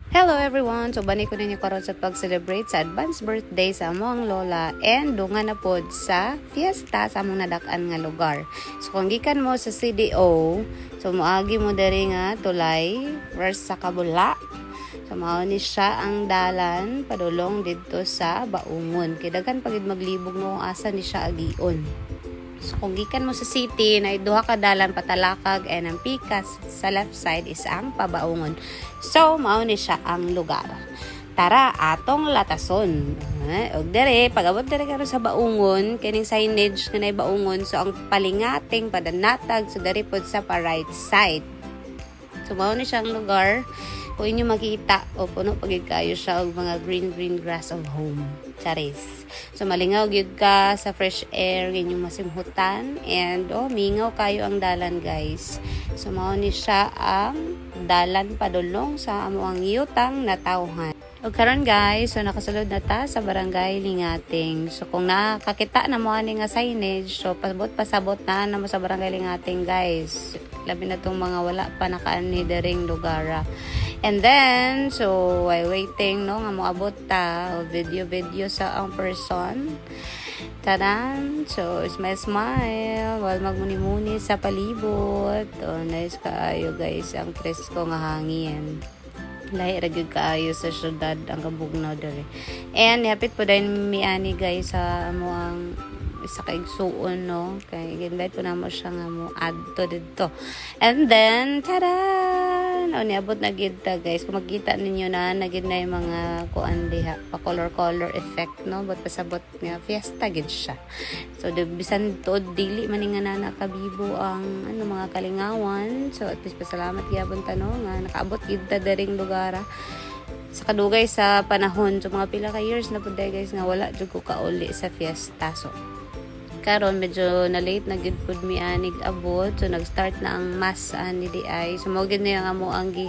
Hello everyone! So bani ko ninyo karon sa pag-celebrate sa advance birthday sa among lola and dunga na pod sa fiesta sa among nadak-an nga lugar. So kung gikan mo sa CDO, so moagi mo diri nga tulay first sa Kabula. So mao ni siya ang dalan padulong didto sa Baungon. Kay daghan pagid maglibog no kung asa ni siya agion. So, kung gikan mo sa city, na duha ka dalan patalakag and ang pikas sa left side is ang Pabaungon. So, mao ni siya ang lugar. Tara, atong latason. Og dere, pag-abot dere karon sa Baungon, kining signage nga nay Baungon, so ang palingating padanatag so dere pod sa pa right side. So, mao ni siya ang lugar. Kung inyo makita, o puno pagid kayo siya og mga green grass of home. Charis. So malingaw gyud ka sa fresh air inyong masimhutan and mingaw kayo ang dalan guys. So mao ni siya ang dalan padulong sa amo ang yutang na tawhan. O karon guys, so nakasulod na ta sa barangay Lingating. So kung nakakita na mo ani nga signage, so pasabot na mo sa barangay Lingating guys. Labi na tong mga wala pa nakaanhi dering lugara. And then, so while waiting no nga moabot ta video sa ang person. Tadan, so smile while magmuni-muni sa palibot. Nice kaayo guys ang presko nga hangin. Lahi ra gyud kaayo sa syudad ang kabugnaw dere. And hapit po din mi ani guys sa amo ang isa ka igsuon no kay ginbait po namo siya nga mo adto didto. And then taran niabot na gid ta guys. Kung makita ninyo na nagid na yung mga kuan diha pa color effect no but pasabot nga fiesta gid siya. So bisan tuod dili man nga nakabibo ang mga kalingawan. So at least pasalamat gyapon ta no nga nakaabot gid ta daring lugara sa kadugay sa panahon. So mga pila ka years na pud guys nga wala jud ko kauli sa fiesta. So karon medyo na late na gid pud mi anig abot. So nag-start na ang mass ani di ay. So mao gid na yung amo ang gi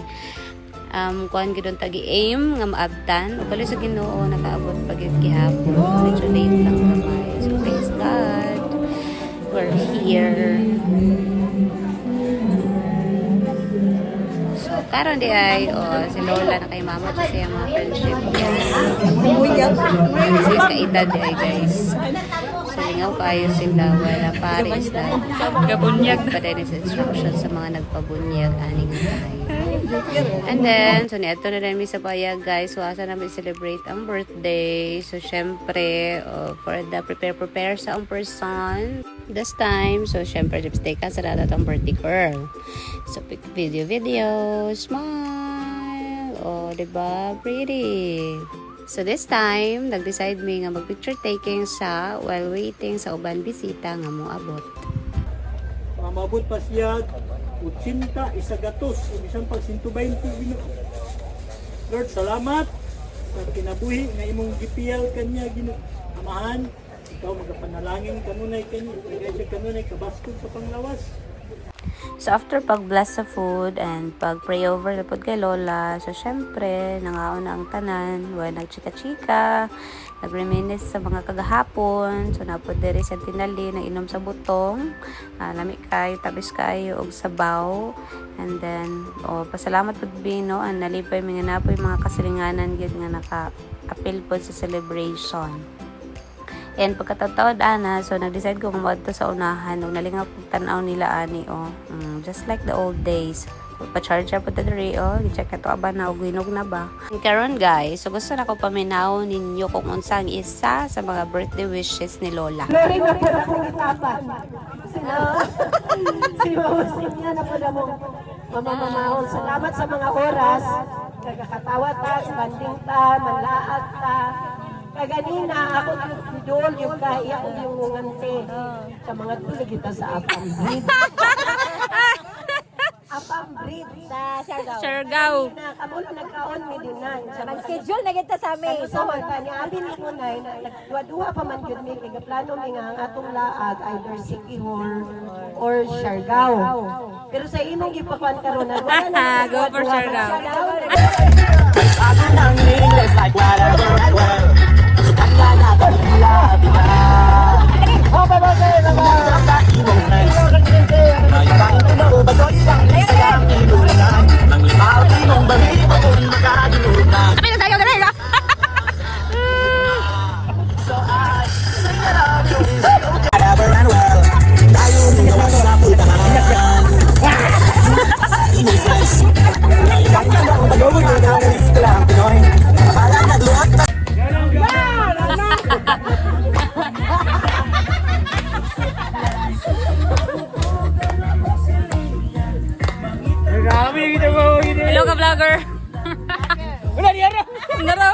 kuan gid tagi aim nga maabtan. O pala sa Ginoo nakaabot pagid gihapon. Medyo late lang kamay. So thanks God. We're here. So karon di ay si Lola na kay mama kasi ang mga friendship niya. Kasi kaedad di ay guys. Lingaw kayo sila, wala pares na gabunyag pa din sa instruction sa mga nagpabunyag aning tayo. And then, so niato na rin sa payag guys, so asa namin celebrate ang birthday. So syempre, for the prepare sa ang person this time. So syempre, lipstick ka sa lahat ang birthday girl. So pick video, smile, diba? Pretty. So this time, nag-decide mi nga mag-picture taking sa while waiting sa uban bisita nga moabot. Mamabot pa siya 80 isagatos isang pag 120 minuto. Lord, salamat sa kinabuhi nga imong gipiyal kanya Amahan. Ikaw magapanalangin kanunay kanya, igay kanunay kabaskog sa panglawas. So after pag-bless sa food and pag-pray over na pod kay Lola, so syempre, nangaon na ang tanan, nagchika-chika, nag-reminisce sa mga kagahapon, so napod diri sa tinali, nag-inom sa butong, lami kayo, tabis kayo, og sabaw, and then, pasalamat pod bino, ang nalipay mga napoy mga kasilinganan, gid nga naka-appeal pod sa celebration. And pagkatataod ana, so nag-decide ko kumadto sa unahan nung nalingaw pagtanaw nila ani just like the old days. So, pa-charger po diri i-check ato aba na og hinog na ba. Karon guys, so gusto na ko paminaw ninyo kung unsang isa sa mga birthday wishes ni Lola. Si Mama Sinya na po na mong mamamahon. Salamat sa mga oras. Nagkakatawa ta, banding ta, manlaag ta. Kaganina ako idol yung kaya ko yung ngante sa mga tulig kita sa Apam Breed. Apam Breed sa Siargao. Kamo nagkaon mi dinan. Mag-schedule na kita sa amin. So man ni abin ni ko nay nagduwa pa man gyud mi kay plano mi nga ang atong laag either Siquijor or Siargao. Pero sa imong gipakuan karon wala na Go for Siargao. Nang limaw, tinong balik, magkagino Hello ka vlogger. Wala niya raw. Naro.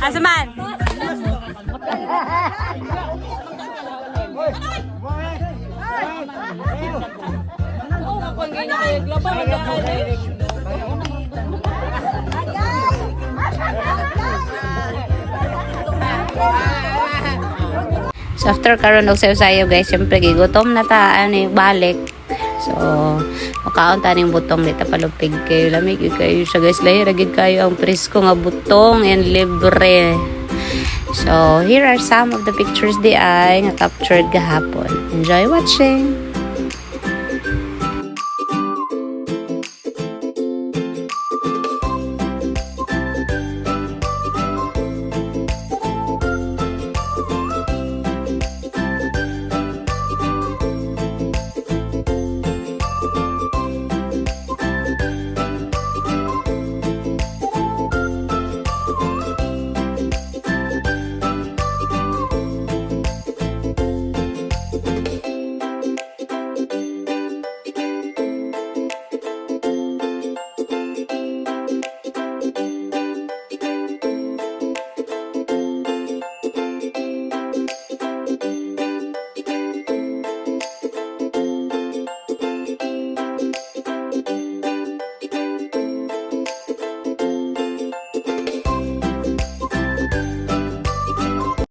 Asuman. So after karon og sayo-sayo guys, syempre gigutom na ta ani balik. So makaon ta ning butong dito palupig kay lamig kayo sa guys, lahi ra gid kayo ang presko nga butong and libre. So here are some of the pictures di ay nga captured gahapon. Enjoy watching.